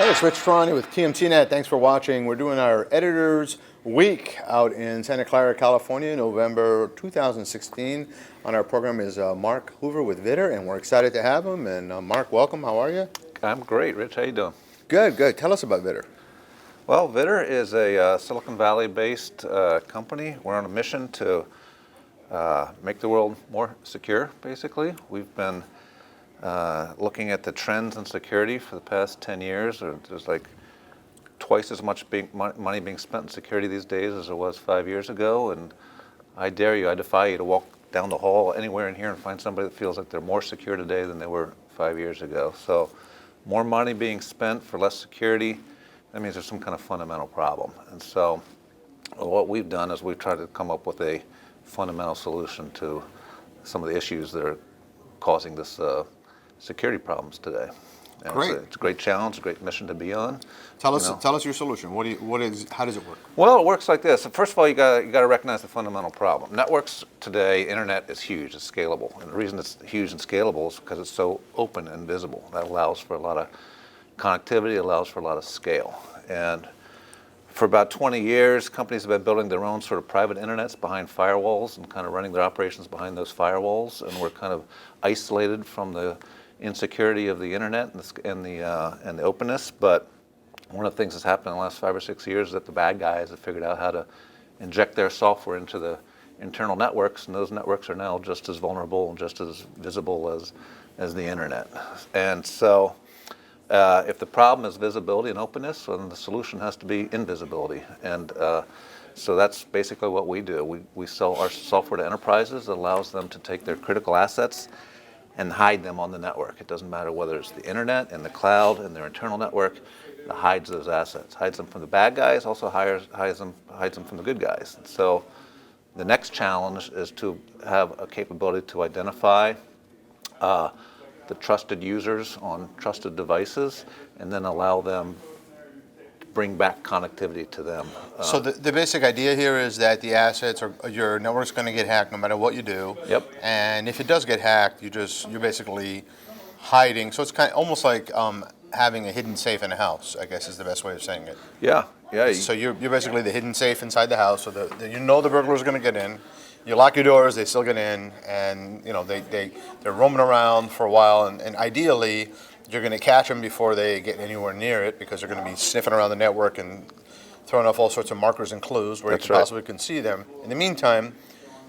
Hey, it's Rich Tehrani with TMTNet. Thanks for watching. We're doing our Editors Week out in Santa Clara, California, November 2016. On our program is Mark Hoover with Vidder, and we're excited to have him. And Mark, welcome. How are you? I'm great, Rich. How you doing? Good, good. Tell us about Vidder. Well, Vidder is a Silicon Valley-based company. We're on a mission to make the world more secure, basically. We've been looking at the trends in security for the past 10 years. There's like twice as much money being spent in security these days as there was 5 years ago. And I defy you to walk down the hall anywhere in here and find somebody that feels like they're more secure today than they were 5 years ago. So more money being spent for less security, that means there's some kind of fundamental problem. And so what we've done is we've tried to come up with a fundamental solution to some of the issues that are causing this security problems today. And Great. It's a great challenge, a great mission to be on. Tell us your solution. How does it work? Well, it works like this. First of all, you got to recognize the fundamental problem. Networks today, internet is huge, it's scalable. And the reason it's huge and scalable is because it's so open and visible. That allows for a lot of connectivity, allows for a lot of scale. And for about 20 years, companies have been building their own sort of private internets behind firewalls and kind of running their operations behind those firewalls. And we're kind of isolated from the insecurity of the internet and the openness. But one of the things that's happened in the last 5 or 6 years is that the bad guys have figured out how to inject their software into the internal networks, and those networks are now just as vulnerable and just as visible as the internet. And so if the problem is visibility and openness, then the solution has to be invisibility. And so that's basically what we do. We sell our software to enterprises that allows them to take their critical assets and hide them on the network. It doesn't matter whether it's the internet and the cloud and their internal network. It hides those assets, hides them from the bad guys, also hides them from the good guys. And so the next challenge is to have a capability to identify the trusted users on trusted devices and then allow them to bring back connectivity to them. So the basic idea here is that the assets or your network's going to get hacked no matter what you do. Yep. And if it does get hacked, you're basically hiding. So it's kind of almost like having a hidden safe in a house, I guess is the best way of saying it. Yeah. So you're basically the hidden safe inside the house, so you know the burglar's going to get in. You lock your doors, they still get in, and they're roaming around for a while, and ideally you're going to catch them before they get anywhere near it, because they're going to be sniffing around the network and throwing off all sorts of markers and clues where That's you right. possibly can see them. In the meantime,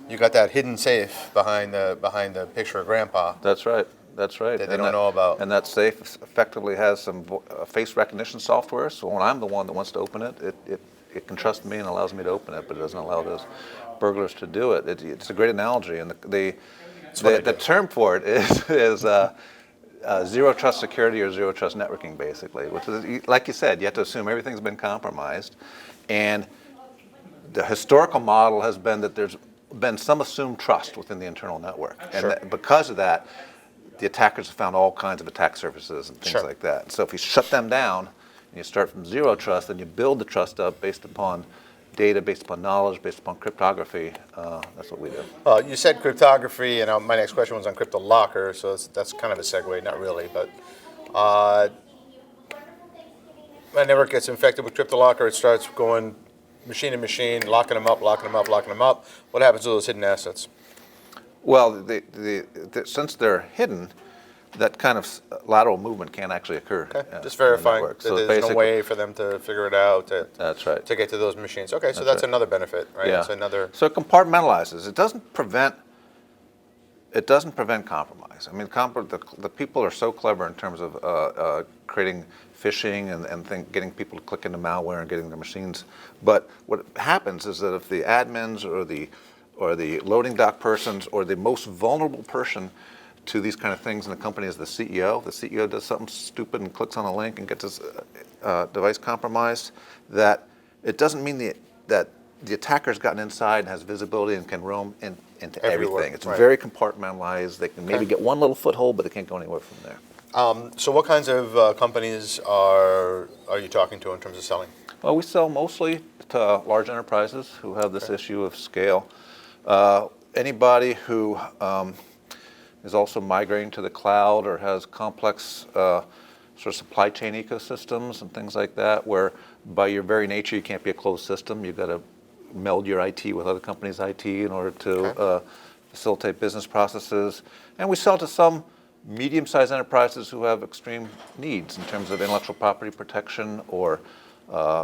you got that hidden safe behind the picture of Grandpa. That's right. That's right. That they don't know about. And that safe effectively has some face recognition software. So when I'm the one that wants to open it, it can trust me and allows me to open it, but it doesn't allow those burglars to do it. It's a great analogy, and the term for it is zero trust security or zero trust networking, basically. Which is, like you said, you have to assume everything's been compromised, and the historical model has been that there's been some assumed trust within the internal network, and because of that, the attackers have found all kinds of attack surfaces and things like that. So if you shut them down and you start from zero trust, then you build the trust up based upon data, based upon knowledge, based upon cryptography. That's what we do. Well, you said cryptography, and my next question was on CryptoLocker, so that's kind of a segue, not really, but my network gets infected with CryptoLocker. It starts going machine to machine, locking them up. What happens to those hidden assets? Well, since they're hidden, that kind of lateral movement can't actually occur. Okay, just verifying that So there's no way for them to figure it out. That's right. To get to those machines. Okay, so that's another benefit, right? Yeah. It's another. So it compartmentalizes. It doesn't prevent compromise. I mean, the people are so clever in terms of creating phishing and getting people to click into malware and getting their machines. But what happens is that if the admins or the loading dock persons or the most vulnerable person to these kind of things in the company is the CEO. The CEO does something stupid and clicks on a link and gets his device compromised. That it doesn't mean that the attacker's gotten inside and has visibility and can roam into everything. It's very compartmentalized. They can maybe get one little foothold, but they can't go anywhere from there. So what kinds of companies are you talking to in terms of selling? Well, we sell mostly to large enterprises who have this issue of scale. Anybody who is also migrating to the cloud or has complex sort of supply chain ecosystems and things like that, where by your very nature you can't be a closed system. You've got to meld your IT with other companies' IT in order to facilitate business processes. And we sell to some medium-sized enterprises who have extreme needs in terms of intellectual property protection or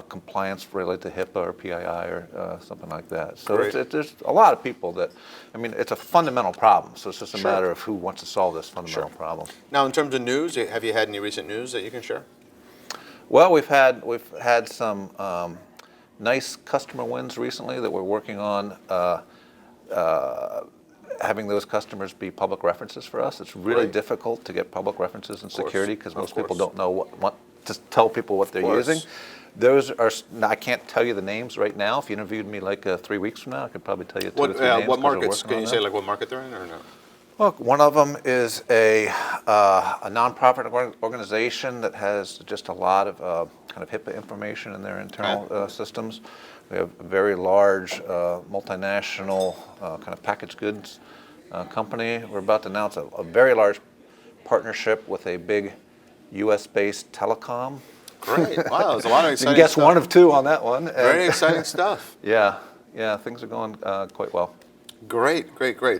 compliance related to HIPAA or PII or something like that. So there's a lot of people that, I mean, it's a fundamental problem. So it's just a matter of who wants to solve this fundamental problem. Now, in terms of news, have you had any recent news that you can share? Well, we've had some nice customer wins recently that we're working on. Having those customers be public references for us. It's really difficult to get public references in security because most people don't know what to tell people what they're using. Those are, I can't tell you the names right now. If you interviewed me like 3 weeks from now, I could probably tell you two or three names. What markets? Can you say like what market they're in or no? Well, one of them is a nonprofit organization that has just a lot of kind of HIPAA information in their internal systems. We have a very large multinational kind of packaged goods company. We're about to announce a very large partnership with a big U.S.-based telecom. Great! Wow, there's a lot of exciting stuff. You can guess one of two on that one. Very exciting stuff. Yeah, things are going quite well. Great.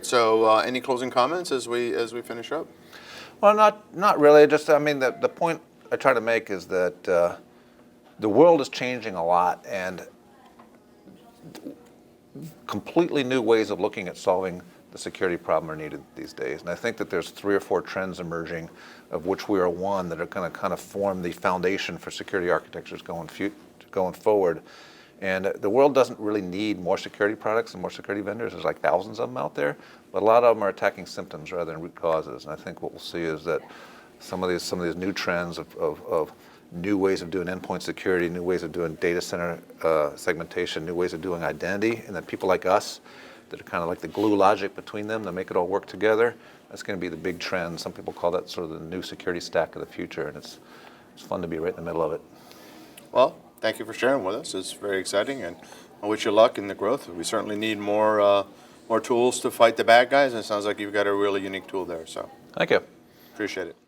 So, any closing comments as we finish up? Well, not really. Just, I mean, the point I try to make is that the world is changing a lot, and completely new ways of looking at solving the security problem are needed these days. And I think that there's 3 or 4 trends emerging, of which we are one, that are going to kind of form the foundation for security architectures going forward. And the world doesn't really need more security products and more security vendors. There's like thousands of them out there, but a lot of them are attacking symptoms rather than root causes. And I think what we'll see is that some of these new trends of new ways of doing endpoint security, new ways of doing data center segmentation, new ways of doing identity, and then people like us that are kind of like the glue logic between them that make it all work together. That's going to be the big trend. Some people call that sort of the new security stack of the future, and it's fun to be right in the middle of it. Well, thank you for sharing with us. It's very exciting, and I wish you luck in the growth. We certainly need more tools to fight the bad guys, and it sounds like you've got a really unique tool there. So, Thank you. Appreciate it.